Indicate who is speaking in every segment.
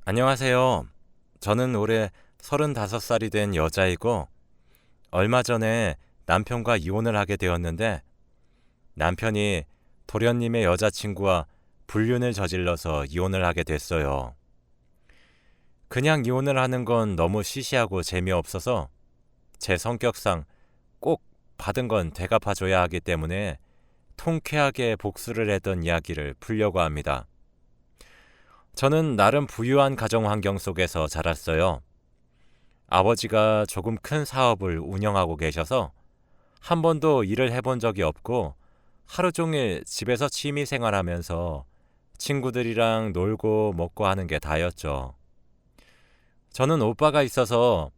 Speaker 1: 안녕하세요. 저는 올해 35살이 된 여자이고, 얼마 전에 남편과 이혼을 하게 되었는데, 남편이 도련님의 여자친구와 불륜을 저질러서 이혼을 하게 됐어요. 그냥 이혼을 하는 건 너무 시시하고 재미없어서 제 성격상 꼭 받은 건 되갚아줘야 하기 때문에 통쾌하게 복수를 했던 이야기를 풀려고 합니다. 저는 나름 부유한 가정 환경 속에서 자랐어요. 아버지가 조금 큰 사업을 운영하고 계셔서 한 번도 일을 해본 적이 없고 하루 종일 집에서 취미 생활하면서 친구들이랑 놀고 먹고 하는 게 다였죠. 저는 오빠가 있어서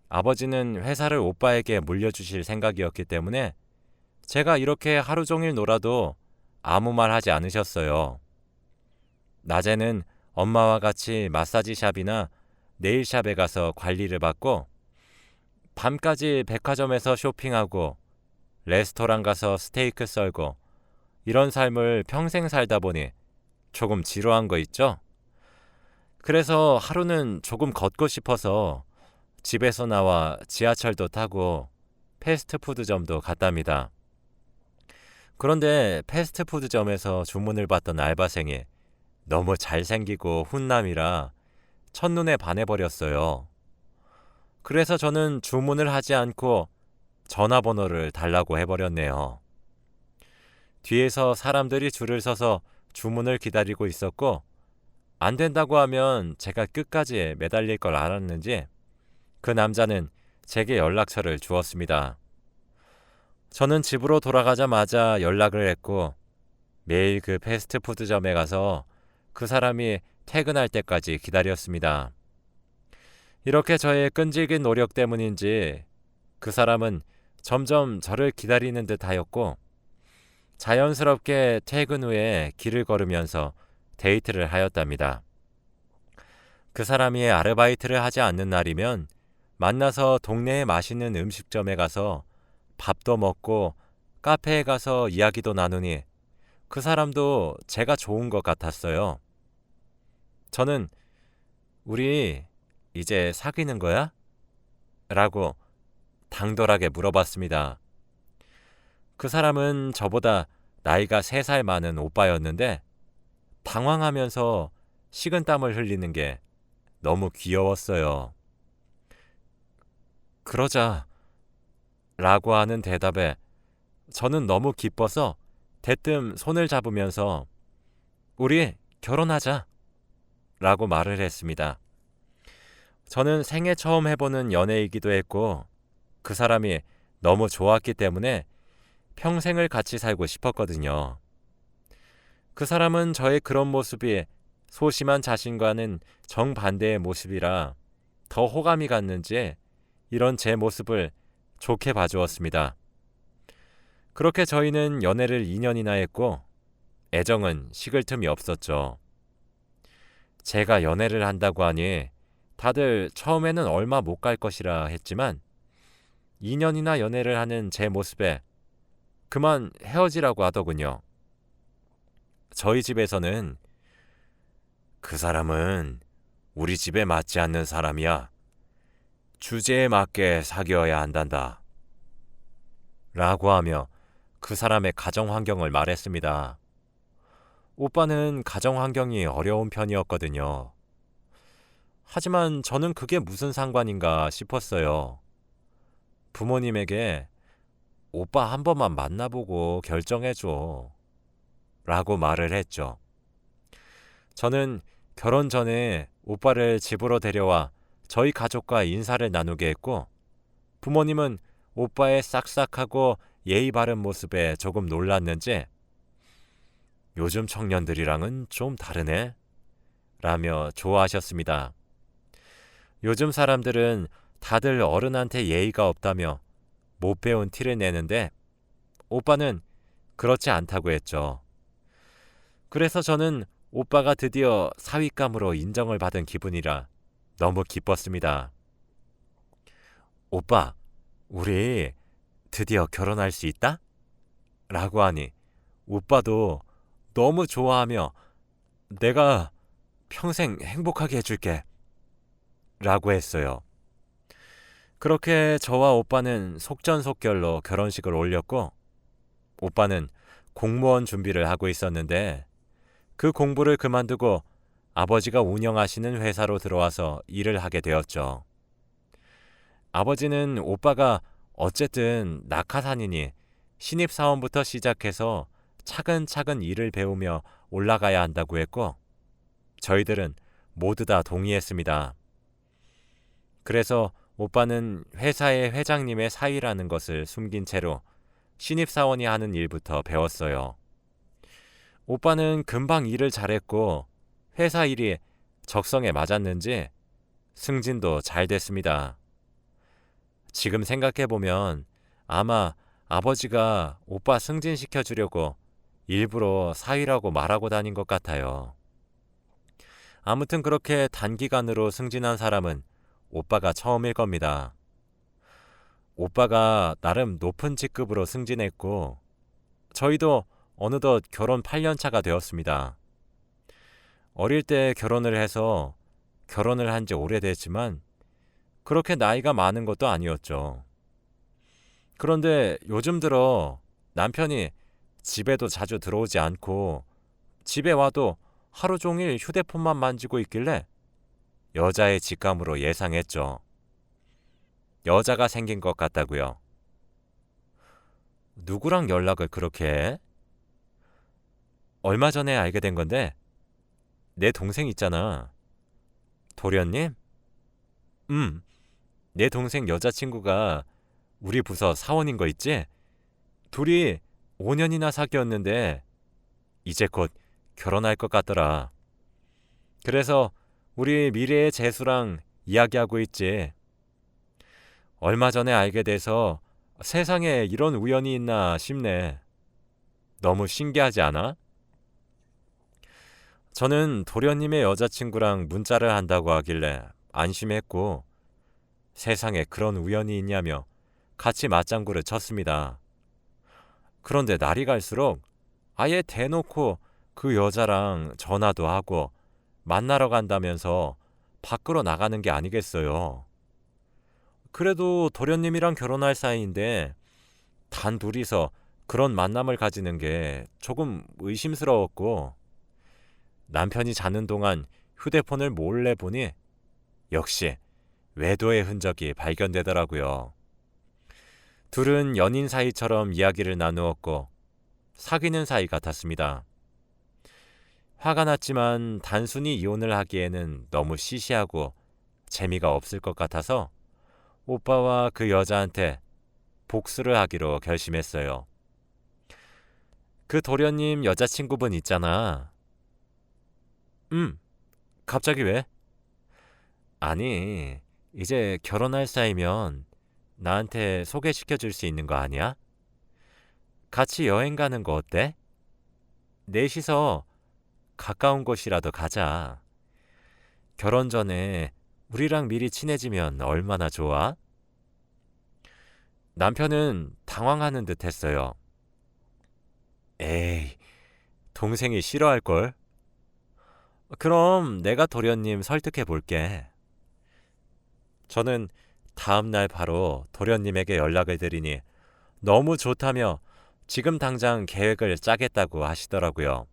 Speaker 1: 아버지는 회사를 오빠에게 물려주실 생각이었기 때문에 제가 이렇게 하루 종일 놀아도 아무 말 하지 않으셨어요. 낮에는 엄마와 같이 마사지샵이나 네일샵에 가서 관리를 받고 밤까지 백화점에서 쇼핑하고 레스토랑 가서 스테이크 썰고 이런 삶을 평생 살다 보니 조금 지루한 거 있죠? 그래서 하루는 조금 걷고 싶어서 집에서 나와 지하철도 타고 패스트푸드점도 갔답니다. 그런데 패스트푸드점에서 주문을 받던 알바생이 너무 잘생기고 훈남이라 첫눈에 반해버렸어요. 그래서 저는 주문을 하지 않고 전화번호를 달라고 해버렸네요. 뒤에서 사람들이 줄을 서서 주문을 기다리고 있었고, 안 된다고 하면 제가 끝까지 매달릴 걸 알았는지 그 남자는 제게 연락처를 주었습니다. 저는 집으로 돌아가자마자 연락을 했고 매일 그 패스트푸드점에 가서 그 사람이 퇴근할 때까지 기다렸습니다. 이렇게 저의 끈질긴 노력 때문인지 그 사람은 점점 저를 기다리는 듯 하였고 자연스럽게 퇴근 후에 길을 걸으면서 데이트를 하였답니다. 그 사람이 아르바이트를 하지 않는 날이면 만나서 동네에 맛있는 음식점에 가서 밥도 먹고 카페에 가서 이야기도 나누니 그 사람도 제가 좋은 것 같았어요. 저는 우리 이제 사귀는 거야? 라고 당돌하게 물어봤습니다. 그 사람은 저보다 나이가 3살 많은 오빠였는데 당황하면서 식은땀을 흘리는 게 너무 귀여웠어요. 그러자 라고 하는 대답에 저는 너무 기뻐서 대뜸 손을 잡으면서 우리 결혼하자 라고 말을 했습니다. 저는 생애 처음 해보는 연애이기도 했고 그 사람이 너무 좋았기 때문에 평생을 같이 살고 싶었거든요. 그 사람은 저의 그런 모습이 소심한 자신과는 정반대의 모습이라 더 호감이 갔는지 이런 제 모습을 좋게 봐주었습니다. 그렇게 저희는 연애를 2년이나 했고 애정은 식을 틈이 없었죠. 제가 연애를 한다고 하니 다들 처음에는 얼마 못 갈 것이라 했지만 2년이나 연애를 하는 제 모습에 그만 헤어지라고 하더군요. 저희 집에서는 그 사람은 우리 집에 맞지 않는 사람이야. 주제에 맞게 사귀어야 한단다. 라고 하며 그 사람의 가정 환경을 말했습니다. 오빠는 가정 환경이 어려운 편이었거든요. 하지만 저는 그게 무슨 상관인가 싶었어요. 부모님에게 오빠 한 번만 만나보고 결정해줘. 라고 말을 했죠. 저는 결혼 전에 오빠를 집으로 데려와 저희 가족과 인사를 나누게 했고 부모님은 오빠의 싹싹하고 예의 바른 모습에 조금 놀랐는지 요즘 청년들이랑은 좀 다르네 라며 좋아하셨습니다. 요즘 사람들은 다들 어른한테 예의가 없다며 못 배운 티를 내는데 오빠는 그렇지 않다고 했죠. 그래서 저는 오빠가 드디어 사윗감으로 인정을 받은 기분이라 너무 기뻤습니다. 오빠, 우리 드디어 결혼할 수 있다? 라고 하니 오빠도 너무 좋아하며 내가 평생 행복하게 해줄게. 라고 했어요. 그렇게 저와 오빠는 속전속결로 결혼식을 올렸고, 오빠는 공무원 준비를 하고 있었는데 그 공부를 그만두고 아버지가 운영하시는 회사로 들어와서 일을 하게 되었죠. 아버지는 오빠가 어쨌든 낙하산이니 신입사원부터 시작해서 차근차근 일을 배우며 올라가야 한다고 했고, 저희들은 모두 다 동의했습니다. 그래서 오빠는 회사의 회장님의 사위라는 것을 숨긴 채로 신입사원이 하는 일부터 배웠어요. 오빠는 금방 일을 잘했고 회사 일이 적성에 맞았는지 승진도 잘 됐습니다. 지금 생각해보면 아마 아버지가 오빠 승진시켜 주려고 일부러 사위라고 말하고 다닌 것 같아요. 아무튼 그렇게 단기간으로 승진한 사람은 오빠가 처음일 겁니다. 오빠가 나름 높은 직급으로 승진했고 저희도 어느덧 결혼 8년 차가 되었습니다. 어릴 때 결혼을 해서 결혼을 한 지 오래됐지만 그렇게 나이가 많은 것도 아니었죠. 그런데 요즘 들어 남편이 집에도 자주 들어오지 않고 집에 와도 하루 종일 휴대폰만 만지고 있길래 여자의 직감으로 예상했죠. 여자가 생긴 것 같다고요. 누구랑 연락을 그렇게 해? 얼마 전에 알게 된 건데 내 동생 있잖아. 도련님? 내 동생 여자친구가 우리 부서 사원인 거 있지? 둘이 5년이나 사귀었는데 이제 곧 결혼할 것 같더라. 그래서 우리 미래의 재수랑 이야기하고 있지. 얼마 전에 알게 돼서 세상에 이런 우연이 있나 싶네. 너무 신기하지 않아? 저는 도련님의 여자친구랑 문자를 한다고 하길래 안심했고 세상에 그런 우연이 있냐며 같이 맞장구를 쳤습니다. 그런데 날이 갈수록 아예 대놓고 그 여자랑 전화도 하고 만나러 간다면서 밖으로 나가는 게 아니겠어요. 그래도 도련님이랑 결혼할 사이인데 단 둘이서 그런 만남을 가지는 게 조금 의심스러웠고 남편이 자는 동안 휴대폰을 몰래 보니 역시 외도의 흔적이 발견되더라고요. 둘은 연인 사이처럼 이야기를 나누었고 사귀는 사이 같았습니다. 화가 났지만 단순히 이혼을 하기에는 너무 시시하고 재미가 없을 것 같아서 오빠와 그 여자한테 복수를 하기로 결심했어요. 그 도련님 여자친구분 있잖아. 갑자기 왜? 아니, 이제 결혼할 사이면 나한테 소개시켜 줄 수 있는 거 아니야? 같이 여행 가는 거 어때? 넷이서 가까운 곳이라도 가자. 결혼 전에 우리랑 미리 친해지면 얼마나 좋아? 남편은 당황하는 듯 했어요. 에이, 동생이 싫어할걸? 그럼 내가 도련님 설득해 볼게. 저는 다음날 바로 도련님에게 연락을 드리니 너무 좋다며 지금 당장 계획을 짜겠다고 하시더라고요.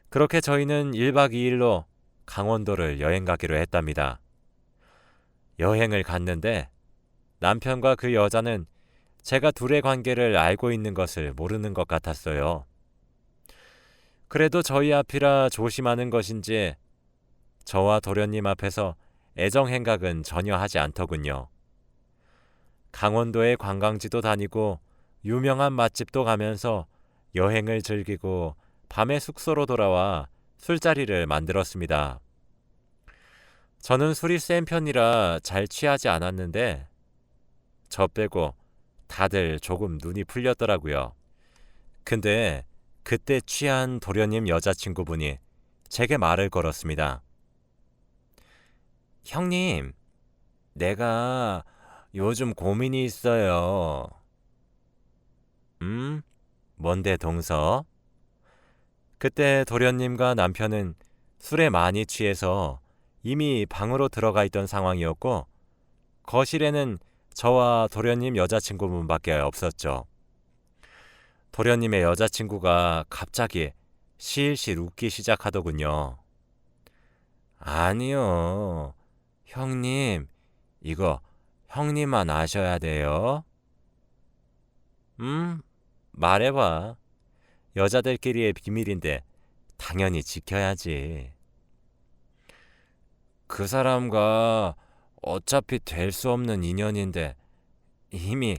Speaker 1: 그렇게 저희는 1박 2일로 강원도를 여행 가기로 했답니다. 여행을 갔는데 남편과 그 여자는 제가 둘의 관계를 알고 있는 것을 모르는 것 같았어요. 그래도 저희 앞이라 조심하는 것인지 저와 도련님 앞에서 애정 행각은 전혀 하지 않더군요. 강원도의 관광지도 다니고 유명한 맛집도 가면서 여행을 즐기고 밤에 숙소로 돌아와 술자리를 만들었습니다. 저는 술이 센 편이라 잘 취하지 않았는데 저 빼고 다들 조금 눈이 풀렸더라고요. 근데 그때 취한 도련님 여자친구분이 제게 말을 걸었습니다. 형님, 내가 요즘 고민이 있어요. 뭔데 동서? 그때 도련님과 남편은 술에 많이 취해서 이미 방으로 들어가 있던 상황이었고 거실에는 저와 도련님 여자친구분밖에 없었죠. 도련님의 여자친구가 갑자기 실실 웃기 시작하더군요. 아니요. 형님, 이거 형님만 아셔야 돼요. 말해봐. 여자들끼리의 비밀인데 당연히 지켜야지. 그 사람과 어차피 될 수 없는 인연인데 이미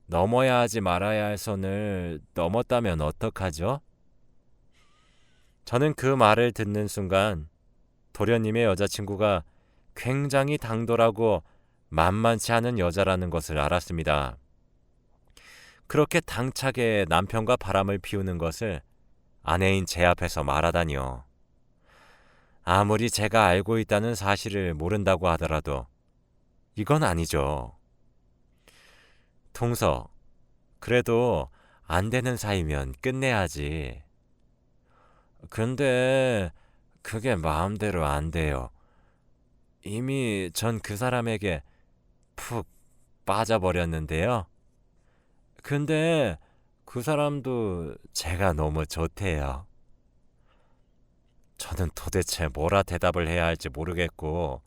Speaker 1: 넘어야 하지 말아야 할 선을 넘었다면 어떡하죠? 저는 그 말을 듣는 순간 도련님의 여자친구가 굉장히 당돌하고 만만치 않은 여자라는 것을 알았습니다. 그렇게 당차게 남편과 바람을 피우는 것을 아내인 제 앞에서 말하다니요. 아무리 제가 알고 있다는 사실을 모른다고 하더라도 이건 아니죠. 동서, 그래도 안 되는 사이면 끝내야지. 근데 그게 마음대로 안 돼요. 이미 전 그 사람에게 푹 빠져버렸는데요. 근데 그 사람도 제가 너무 좋대요. 저는 도대체 뭐라 대답을 해야 할지 모르겠고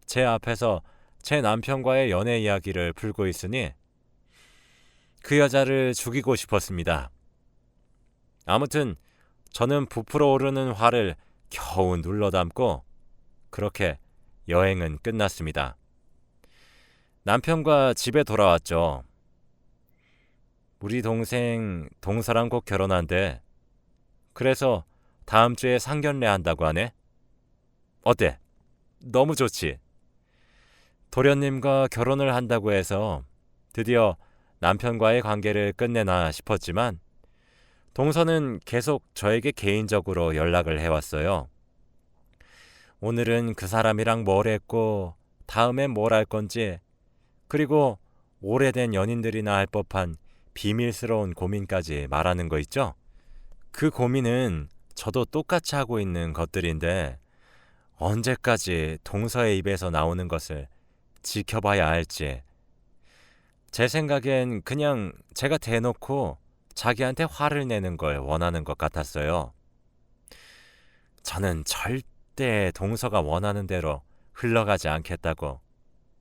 Speaker 1: 제 앞에서 제 남편과의 연애 이야기를 풀고 있으니 그 여자를 죽이고 싶었습니다. 아무튼 저는 부풀어 오르는 화를 겨우 눌러 담고 그렇게 여행은 끝났습니다. 남편과 집에 돌아왔죠. 우리 동생 동서랑 곧 결혼한대. 그래서 다음 주에 상견례 한다고 하네. 어때? 너무 좋지? 도련님과 결혼을 한다고 해서 드디어 남편과의 관계를 끝내나 싶었지만 동서는 계속 저에게 개인적으로 연락을 해왔어요. 오늘은 그 사람이랑 뭘 했고 다음엔 뭘 할 건지 그리고 오래된 연인들이나 할 법한 비밀스러운 고민까지 말하는 거 있죠? 그 고민은 저도 똑같이 하고 있는 것들인데 언제까지 동서의 입에서 나오는 것을 지켜봐야 할지 제 생각엔 그냥 제가 대놓고 자기한테 화를 내는 걸 원하는 것 같았어요. 저는 절대 동서가 원하는 대로 흘러가지 않겠다고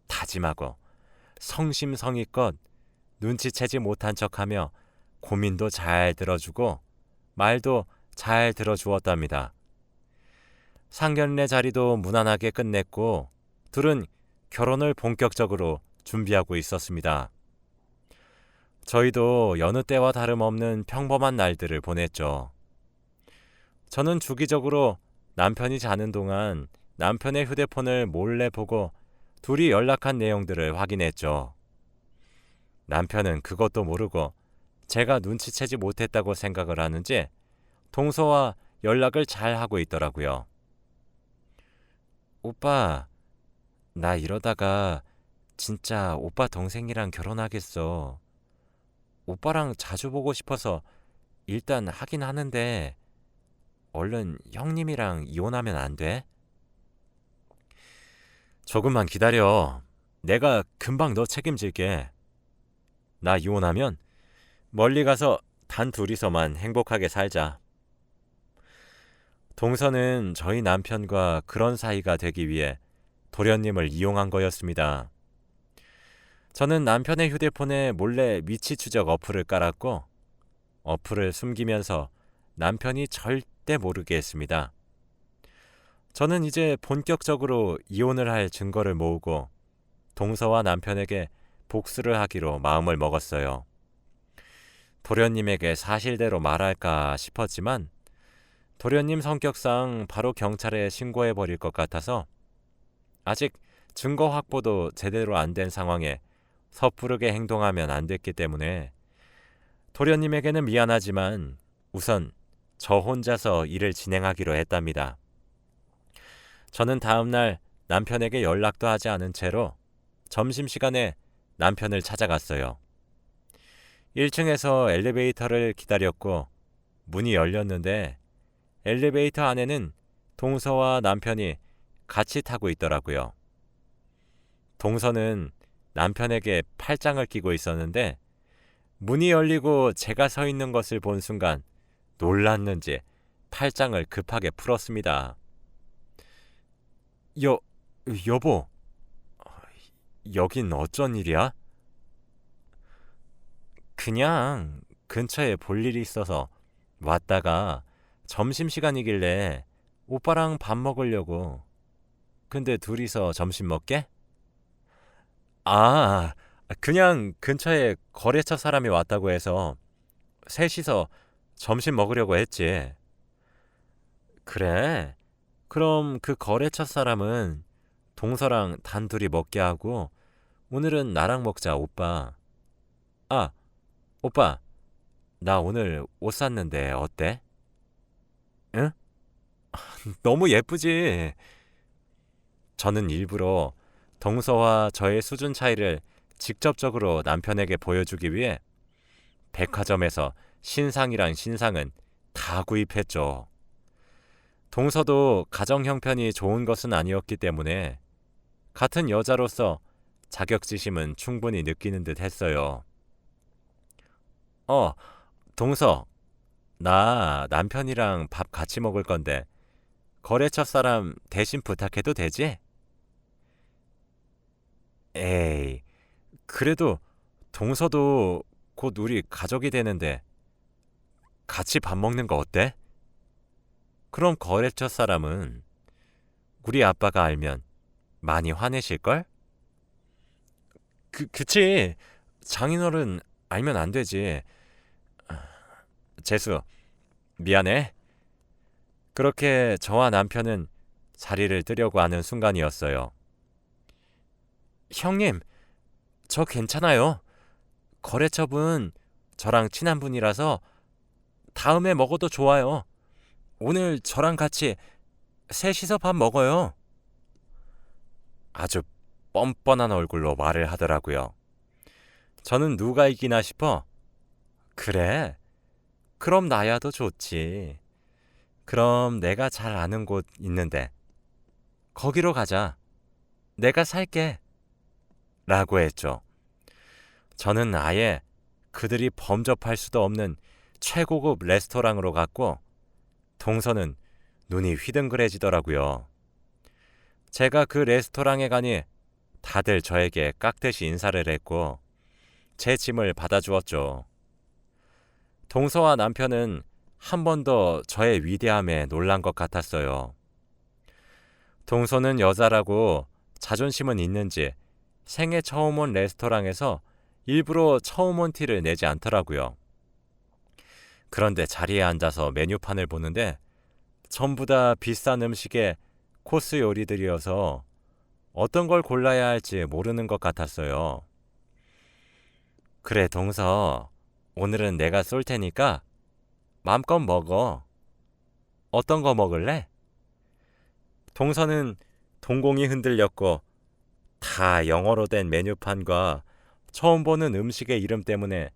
Speaker 1: 다짐하고 성심성의껏 눈치채지 못한 척하며 고민도 잘 들어주고 말도 잘 들어주었답니다. 상견례 자리도 무난하게 끝냈고 둘은 결혼을 본격적으로 준비하고 있었습니다. 저희도 여느 때와 다름없는 평범한 날들을 보냈죠. 저는 주기적으로 남편이 자는 동안 남편의 휴대폰을 몰래 보고 둘이 연락한 내용들을 확인했죠. 남편은 그것도 모르고 제가 눈치채지 못했다고 생각을 하는지 동서와 연락을 잘 하고 있더라고요. 오빠, 나 이러다가 진짜 오빠 동생이랑 결혼하겠어. 오빠랑 자주 보고 싶어서 일단 하긴 하는데 얼른 형님이랑 이혼하면 안 돼? 조금만 기다려. 내가 금방 너 책임질게. 나 이혼하면 멀리 가서 단 둘이서만 행복하게 살자. 동서는 저희 남편과 그런 사이가 되기 위해 도련님을 이용한 거였습니다. 저는 남편의 휴대폰에 몰래 위치 추적 어플을 깔았고 어플을 숨기면서 남편이 절대 모르게 했습니다. 저는 이제 본격적으로 이혼을 할 증거를 모으고 동서와 남편에게 복수를 하기로 마음을 먹었어요. 도련님에게 사실대로 말할까 싶었지만 도련님 성격상 바로 경찰에 신고해버릴 것 같아서 아직 증거 확보도 제대로 안 된 상황에 섣부르게 행동하면 안 됐기 때문에 도련님에게는 미안하지만 우선 저 혼자서 일을 진행하기로 했답니다. 저는 다음날 남편에게 연락도 하지 않은 채로 점심시간에 남편을 찾아갔어요. 1층에서 엘리베이터를 기다렸고 문이 열렸는데 엘리베이터 안에는 동서와 남편이 같이 타고 있더라고요. 동서는 남편에게 팔짱을 끼고 있었는데 문이 열리고 제가 서 있는 것을 본 순간 놀랐는지 팔짱을 급하게 풀었습니다. 여보, 여긴 어쩐 일이야? 그냥 근처에 볼 일이 있어서 왔다가 점심시간이길래 오빠랑 밥 먹으려고. 근데 둘이서 점심 먹게? 아, 그냥 근처에 거래처 사람이 왔다고 해서 셋이서 점심 먹으려고 했지. 그래? 그럼 그 거래처 사람은 동서랑 단둘이 먹게 하고 오늘은 나랑 먹자, 오빠. 아, 오빠, 나 오늘 옷 샀는데 어때? 응? 너무 예쁘지? 저는 일부러 동서와 저의 수준 차이를 직접적으로 남편에게 보여주기 위해 백화점에서 신상이랑 신상은 다 구입했죠. 동서도 가정 형편이 좋은 것은 아니었기 때문에 같은 여자로서 자격지심은 충분히 느끼는 듯 했어요. 어, 동서, 나 남편이랑 밥 같이 먹을 건데 거래처 사람 대신 부탁해도 되지? 에이, 그래도 동서도 곧 우리 가족이 되는데 같이 밥 먹는 거 어때? 그럼 거래처 사람은 우리 아빠가 알면 많이 화내실걸? 그치. 장인어른 알면 안 되지. 재수, 미안해. 그렇게 저와 남편은 자리를 뜨려고 하는 순간이었어요. 형님, 저 괜찮아요. 거래처분 저랑 친한 분이라서 다음에 먹어도 좋아요. 오늘 저랑 같이 셋이서 밥 먹어요. 아주 뻔뻔한 얼굴로 말을 하더라고요. 저는 누가 이기나 싶어. 그래? 그럼 나야도 좋지. 그럼 내가 잘 아는 곳 있는데 거기로 가자. 내가 살게. 라고 했죠. 저는 아예 그들이 범접할 수도 없는 최고급 레스토랑으로 갔고 동서는 눈이 휘둥그레지더라고요. 제가 그 레스토랑에 가니 다들 저에게 깍듯이 인사를 했고 제 짐을 받아주었죠. 동서와 남편은 한 번 더 저의 위대함에 놀란 것 같았어요. 동서는 여자라고 자존심은 있는지 생애 처음 온 레스토랑에서 일부러 처음 온 티를 내지 않더라고요. 그런데 자리에 앉아서 메뉴판을 보는데 전부 다 비싼 음식의 코스 요리들이어서 어떤 걸 골라야 할지 모르는 것 같았어요. 그래, 동서. 오늘은 내가 쏠 테니까 마음껏 먹어. 어떤 거 먹을래? 동서는 동공이 흔들렸고 다 영어로 된 메뉴판과 처음 보는 음식의 이름 때문에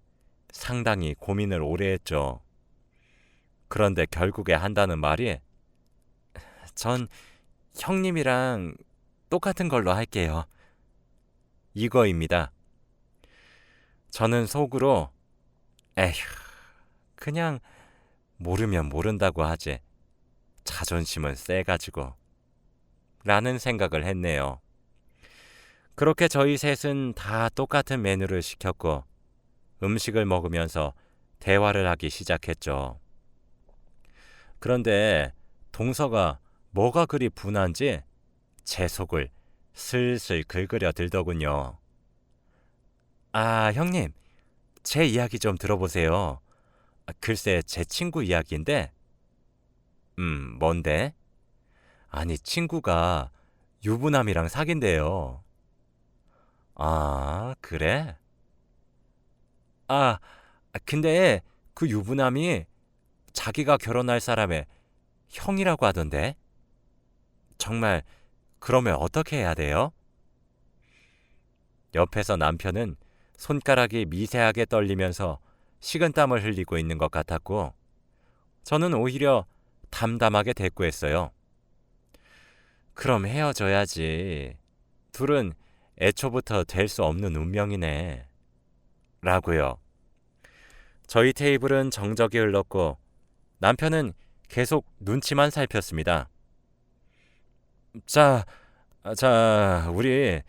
Speaker 1: 상당히 고민을 오래 했죠. 그런데 결국에 한다는 말이 전 형님이랑 똑같은 걸로 할게요. 이거입니다. 저는 속으로 에휴, 그냥 모르면 모른다고 하지. 자존심은 세가지고. 라는 생각을 했네요. 그렇게 저희 셋은 다 똑같은 메뉴를 시켰고 음식을 먹으면서 대화를 하기 시작했죠. 그런데 동서가 뭐가 그리 분한지 제 속을 슬슬 긁으려 들더군요. 아, 형님, 제 이야기 좀 들어보세요. 글쎄, 제 친구 이야기인데, 뭔데? 아니, 친구가 유부남이랑 사귄대요. 아, 그래? 아, 근데 그 유부남이 자기가 결혼할 사람의 형이라고 하던데? 정말 그러면 어떻게 해야 돼요? 옆에서 남편은 손가락이 미세하게 떨리면서 식은땀을 흘리고 있는 것 같았고 저는 오히려 담담하게 대꾸했어요. 그럼 헤어져야지. 둘은 애초부터 될 수 없는 운명이네. 라고요. 저희 테이블은 정적이 흘렀고 남편은 계속 눈치만 살폈습니다. 자, 우리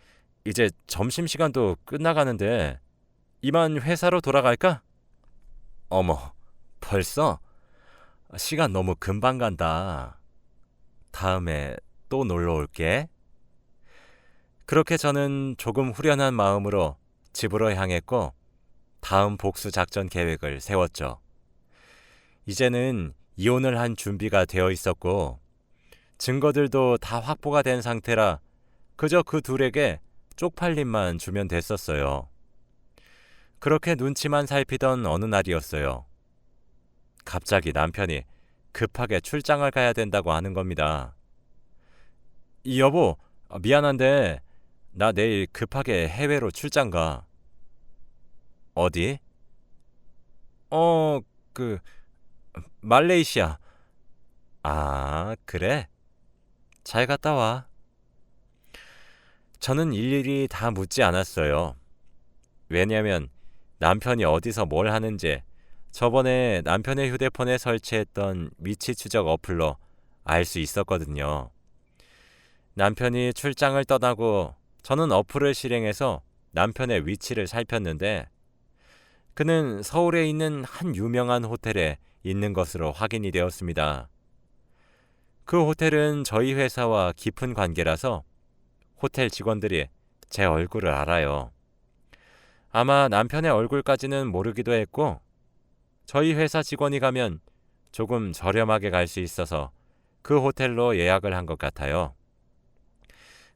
Speaker 1: 이제 점심시간도 끝나가는데 이만 회사로 돌아갈까? 어머, 벌써? 시간 너무 금방 간다. 다음에 또 놀러 올게. 그렇게 저는 조금 후련한 마음으로 집으로 향했고 다음 복수 작전 계획을 세웠죠. 이제는 이혼을 한 준비가 되어 있었고 증거들도 다 확보가 된 상태라 그저 그 둘에게 쪽팔림만 주면 됐었어요. 그렇게 눈치만 살피던 어느 날이었어요. 갑자기 남편이 급하게 출장을 가야 된다고 하는 겁니다. 여보, 미안한데 나 내일 급하게 해외로 출장 가. 어디? 어, 그 말레이시아. 아, 그래? 잘 갔다 와. 저는 일일이 다 묻지 않았어요. 왜냐면 남편이 어디서 뭘 하는지 저번에 남편의 휴대폰에 설치했던 위치 추적 어플로 알 수 있었거든요. 남편이 출장을 떠나고 저는 어플을 실행해서 남편의 위치를 살폈는데 그는 서울에 있는 한 유명한 호텔에 있는 것으로 확인이 되었습니다. 그 호텔은 저희 회사와 깊은 관계라서 호텔 직원들이 제 얼굴을 알아요. 아마 남편의 얼굴까지는 모르기도 했고 저희 회사 직원이 가면 조금 저렴하게 갈 수 있어서 그 호텔로 예약을 한 것 같아요.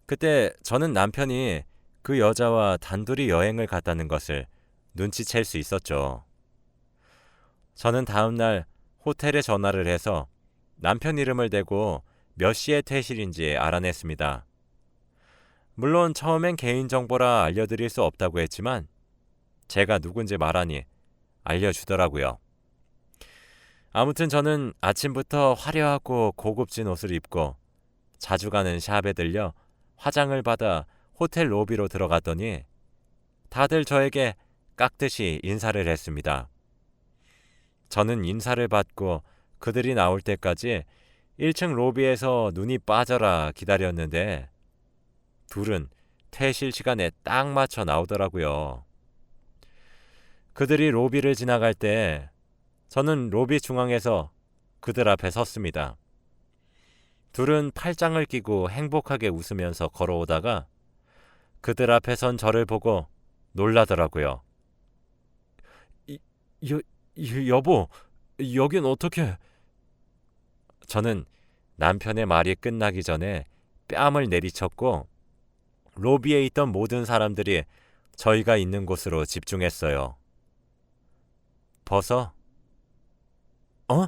Speaker 1: 그때 저는 남편이 그 여자와 단둘이 여행을 갔다는 것을 눈치챌 수 있었죠. 저는 다음날 호텔에 전화를 해서 남편 이름을 대고 몇 시에 퇴실인지 알아냈습니다. 물론 처음엔 개인정보라 알려드릴 수 없다고 했지만 제가 누군지 말하니 알려주더라고요. 아무튼 저는 아침부터 화려하고 고급진 옷을 입고 자주 가는 샵에 들려 화장을 받아 호텔 로비로 들어갔더니 다들 저에게 깍듯이 인사를 했습니다. 저는 인사를 받고 그들이 나올 때까지 1층 로비에서 눈이 빠져라 기다렸는데 둘은 퇴실 시간에 딱 맞춰 나오더라고요. 그들이 로비를 지나갈 때 저는 로비 중앙에서 그들 앞에 섰습니다. 둘은 팔짱을 끼고 행복하게 웃으면서 걸어오다가 그들 앞에 선 저를 보고 놀라더라고요. 여보, 여긴 어떻게... 저는 남편의 말이 끝나기 전에 뺨을 내리쳤고 로비에 있던 모든 사람들이 저희가 있는 곳으로 집중했어요. 벗어? 어?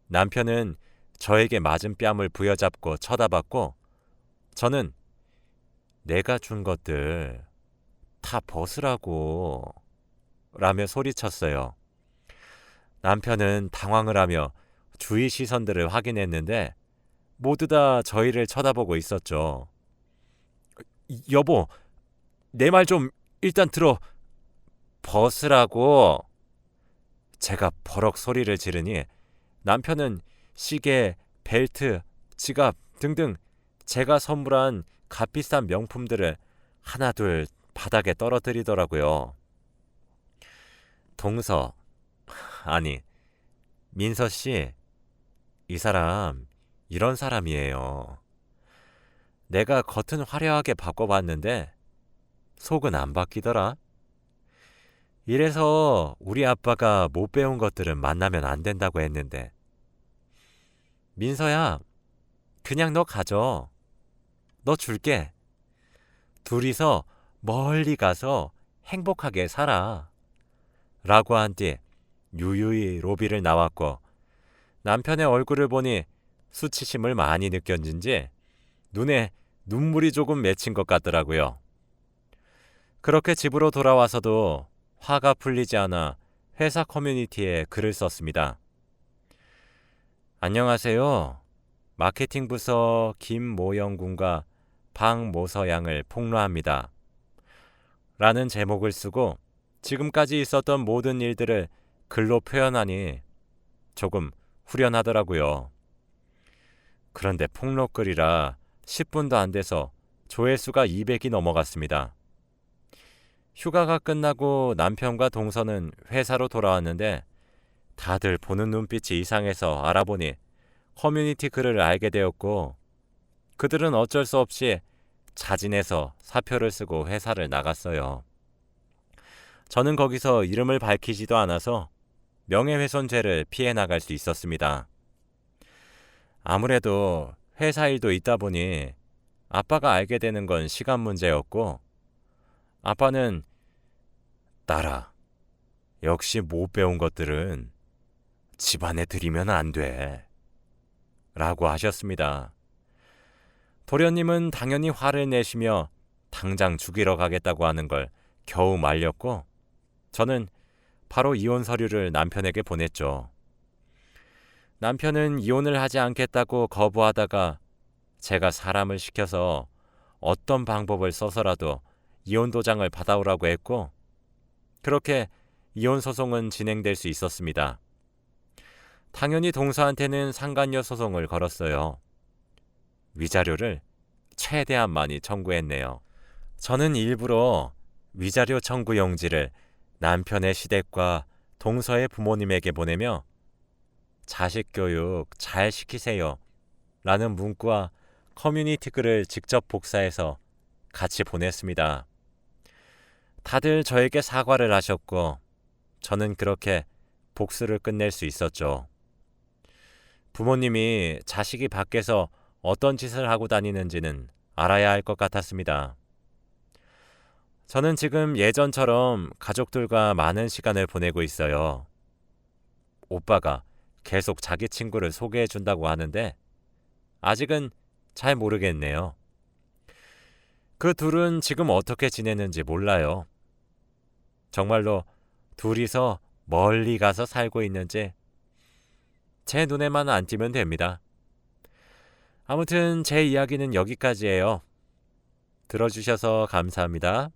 Speaker 1: 남편은 저에게 맞은 뺨을 부여잡고 쳐다봤고 저는 내가 준 것들 다 벗으라고 라며 소리쳤어요. 남편은 당황을 하며 주위 시선들을 확인했는데 모두 다 저희를 쳐다보고 있었죠. 여보, 내 말 좀 일단 들어. 벗으라고. 제가 버럭 소리를 지르니 남편은 시계, 벨트, 지갑 등등 제가 선물한 값비싼 명품들을 하나둘 바닥에 떨어뜨리더라고요. 동서, 아니, 민서 씨, 이 사람 이런 사람이에요. 내가 겉은 화려하게 바꿔봤는데 속은 안 바뀌더라. 이래서 우리 아빠가 못 배운 것들은 만나면 안 된다고 했는데. 민서야, 그냥 너 가져. 너 줄게. 둘이서 멀리 가서 행복하게 살아. 라고 한 뒤 유유히 로비를 나왔고 남편의 얼굴을 보니 수치심을 많이 느꼈는지 눈에 눈물이 조금 맺힌 것 같더라고요. 그렇게 집으로 돌아와서도 화가 풀리지 않아 회사 커뮤니티에 글을 썼습니다. 안녕하세요. 마케팅 부서 김모영 군과 박모서 양을 폭로합니다. 라는 제목을 쓰고 지금까지 있었던 모든 일들을 글로 표현하니 조금 후련하더라고요. 그런데 폭로글이라 10분도 안 돼서 조회수가 200이 넘어갔습니다. 휴가가 끝나고 남편과 동서는 회사로 돌아왔는데 다들 보는 눈빛이 이상해서 알아보니 커뮤니티 글을 알게 되었고 그들은 어쩔 수 없이 자진해서 사표를 쓰고 회사를 나갔어요. 저는 거기서 이름을 밝히지도 않아서 명예훼손죄를 피해 나갈 수 있었습니다. 아무래도 회사 일도 있다 보니 아빠가 알게 되는 건 시간 문제였고 아빠는 딸아, 역시 못 배운 것들은 집안에 들이면 안 돼. 라고 하셨습니다. 도련님은 당연히 화를 내시며 당장 죽이러 가겠다고 하는 걸 겨우 말렸고 저는 바로 이혼 서류를 남편에게 보냈죠. 남편은 이혼을 하지 않겠다고 거부하다가 제가 사람을 시켜서 어떤 방법을 써서라도 이혼 도장을 받아오라고 했고 그렇게 이혼 소송은 진행될 수 있었습니다. 당연히 동서한테는 상간녀 소송을 걸었어요. 위자료를 최대한 많이 청구했네요. 저는 일부러 위자료 청구 용지를 남편의 시댁과 동서의 부모님에게 보내며 자식 교육 잘 시키세요 라는 문구와 커뮤니티 글을 직접 복사해서 같이 보냈습니다. 다들 저에게 사과를 하셨고 저는 그렇게 복수를 끝낼 수 있었죠. 부모님이 자식이 밖에서 어떤 짓을 하고 다니는지는 알아야 할 것 같았습니다. 저는 지금 예전처럼 가족들과 많은 시간을 보내고 있어요. 오빠가 계속 자기 친구를 소개해 준다고 하는데 아직은 잘 모르겠네요. 그 둘은 지금 어떻게 지내는지 몰라요. 정말로 둘이서 멀리 가서 살고 있는지 제 눈에만 안 띄면 됩니다. 아무튼 제 이야기는 여기까지예요. 들어주셔서 감사합니다.